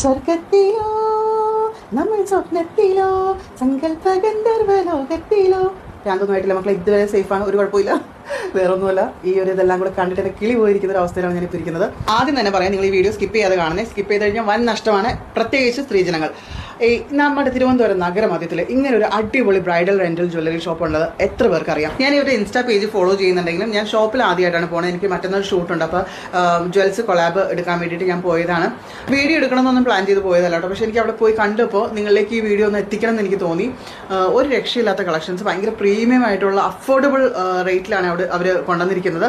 സ്വർഗത്തിലോ നമ്മൾ സ്വപ്നത്തിലോ സങ്കല്പ ഗന്ധർവ ലോകത്തിലോ ഭ്രാന്തൊന്നുമായിട്ടില്ല മക്കളെ, ഇതുവരെ സേഫാണ്, ഒരു കുഴപ്പമില്ല. വേറൊന്നുമല്ല, ഈ ഒരു ഇതെല്ലാം കൂടെ കണ്ടിട്ട് എൻ്റെ കിളി പോയിരിക്കുന്ന ഒരു അവസ്ഥയിലാണ് ഞാനിപ്പോൾ ഇരിക്കുന്നത്. ആദ്യം തന്നെ പറയാം, നിങ്ങൾ ഈ വീഡിയോ സ്കിപ്പ് ചെയ്യാതെ കാണുന്നത്. സ്കിപ്പ് ചെയ്ത് കഴിഞ്ഞാൽ വൻ നഷ്ടമാണ്, പ്രത്യേകിച്ച് സ്ത്രീജനങ്ങൾ. ഈ നമ്മുടെ തിരുവനന്തപുരം നഗരമധ്യത്തിൽ ഇങ്ങനെ ഒരു അടിപൊളി ബ്രൈഡൽ റെന്റൽ ജ്വല്ലറി ഷോപ്പ് ഉള്ളത് എത്ര പേർക്ക് അറിയാം? ഞാൻ ഇവരുടെ ഇൻസ്റ്റാ പേജ് ഫോളോ ചെയ്യുന്നുണ്ടെങ്കിലും ഞാൻ ഷോപ്പിൽ ആദ്യമായിട്ടാണ് പോകുന്നത്. എനിക്ക് മറ്റൊന്നൊരു ഷൂട്ടുണ്ട്, അപ്പോൾ ജ്വൽസ് കൊളാബ് എടുക്കാൻ വേണ്ടിയിട്ട് ഞാൻ പോയതാണ്. വീഡിയോ എടുക്കണമെന്നൊന്നും പ്ലാൻ ചെയ്ത് പോയതല്ല കേട്ടോ. പക്ഷേ എനിക്ക് അവിടെ പോയി കണ്ടപ്പോൾ നിങ്ങളിലേക്ക് ഈ വീഡിയോ ഒന്ന് എത്തിക്കണം എന്ന് എനിക്ക് തോന്നി. ഒരു രക്ഷയില്ലാത്ത കളക്ഷൻസ്, ഭയങ്കര പ്രീമിയം ആയിട്ടുള്ള അഫോർഡബിൾ റേറ്റിലാണ് അവിടെ അവർ കൊണ്ടുവന്നിരിക്കുന്നത്.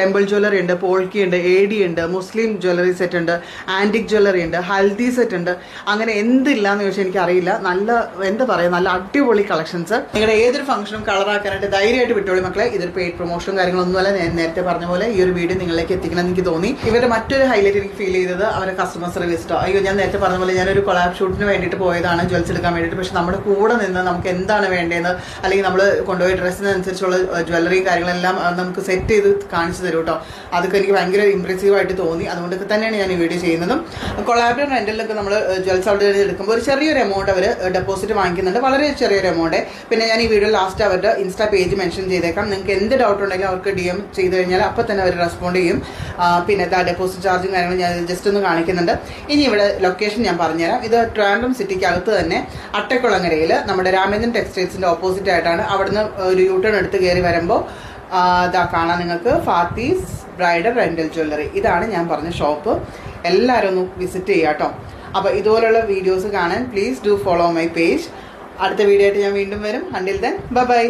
ടെമ്പിൾ ജ്വല്ലറി ഉണ്ട്, പോൾക്കി ഉണ്ട്, AD ഉണ്ട്, മുസ്ലിം ജ്വല്ലറി സെറ്റ് ഉണ്ട്, ആൻറ്റിക് ജ്വല്ലറി ഉണ്ട്, ഹൽദി സെറ്റ് ഉണ്ട്. അങ്ങനെ എന്തില്ലാന്ന് ചോദിച്ചാൽ എനിക്കറിയില്ല. നല്ല എന്താ പറയുക, നല്ല അടിപൊളി കളക്ഷൻസ്. നിങ്ങളുടെ ഏതൊരു ഫംഗ്ഷനും കളറാക്കാനായിട്ട് ധൈര്യമായിട്ട് വിട്ടോളി മക്കളെ. ഇതൊരു പെയ്ഡ് പ്രൊമോഷനും കാര്യങ്ങളൊന്നുമല്ല. ഞാൻ നേരത്തെ പറഞ്ഞ പോലെ ഈ ഒരു വീഡിയോ നിങ്ങളിലേക്ക് എത്തിക്കണം എന്ന് എനിക്ക് തോന്നി. ഇവരുടെ മറ്റൊരു ഹൈലൈറ്റ് എനിക്ക് ഫീൽ ചെയ്തത് അവരുടെ കസ്റ്റമർ സർവീസ്. അയ്യോ, ഞാൻ നേരത്തെ പറഞ്ഞ പോലെ ഞാനൊരു കൊളാബ് ഷൂട്ടിന് വേണ്ടിയിട്ട് പോയതാണ്, ജ്വൽസ് എടുക്കാൻ വേണ്ടിയിട്ട്. പക്ഷെ നമ്മുടെ കൂടെ നിന്ന് നമുക്ക് എന്താണ് വേണ്ടതെന്ന്, അല്ലെങ്കിൽ നമ്മൾ കൊണ്ടുപോയി ഡ്രസ്സിനനുസരിച്ചുള്ള ജ്വല്ലറിയും കാര്യങ്ങളെല്ലാം നമുക്ക് സെറ്റ് ചെയ്ത് കാണിച്ചു തരും കേട്ടോ. അതൊക്കെ എനിക്ക് ഭയങ്കര ഇംപ്രസീവായിട്ട് തോന്നി. അതുകൊണ്ടൊക്കെ തന്നെയാണ് ഞാൻ ഈ വീഡിയോ ചെയ്യുന്നതും. കൊളാബ് റെന്റലിലൊക്കെ നമ്മൾ ജ്വൽസ് അവിടെ എടുക്കുമ്പോൾ ഒരു ചെറിയൊരു എമൗണ്ട് അവർ ഡെപ്പോസിറ്റ് വാങ്ങിക്കുന്നുണ്ട്, വളരെ ചെറിയൊരു എമൗണ്ട്. പിന്നെ ഞാൻ ഈ വീഡിയോ ലാസ്റ്റ് അവരുടെ ഇൻസ്റ്റാ പേജ് മെൻഷൻ ചെയ്തേക്കാം. നിങ്ങൾക്ക് എന്ത് ഡൗട്ട് ഉണ്ടെങ്കിലും അവർക്ക് DM ചെയ്ത് കഴിഞ്ഞാൽ അപ്പോൾ തന്നെ അവർ റെസ്പോണ്ട് ചെയ്യും. പിന്നെ ഡെപ്പോസിറ്റ് ചാർജും കാര്യങ്ങളും ഞാൻ ജസ്റ്റ് ഒന്ന് കാണിക്കുന്നുണ്ട്. ഇനി ഇവിടെ ലൊക്കേഷൻ ഞാൻ പറഞ്ഞുതരാം. ഇത് ട്രിവാൻഡ്രം സിറ്റിക്ക് അകത്ത് തന്നെ അട്ടക്കുളങ്ങരയിൽ നമ്മുടെ രാമേന്ദ്രൻ ടെക്സ്റ്റൈൽസിൻ്റെ ഓപ്പോസിറ്റ് ആയിട്ടാണ്. അവിടുന്ന് ഒരു യൂട്ടേൺ എടുത്ത് കയറി വരുമ്പോൾ ഇതാ കാണാം നിങ്ങൾക്ക്, ഫാത്തീസ് ബ്രൈഡൽ റെന്റൽ ജ്വല്ലറി. ഇതാണ് ഞാൻ പറഞ്ഞ ഷോപ്പ്. എല്ലാവരും ഒന്ന് വിസിറ്റ് ചെയ്യാം കേട്ടോ. അപ്പോൾ ഇതുപോലുള്ള വീഡിയോസ് കാണാൻ please do follow my page. അടുത്ത വീഡിയോ ആയിട്ട് ഞാൻ വീണ്ടും വരും. Until then bye bye.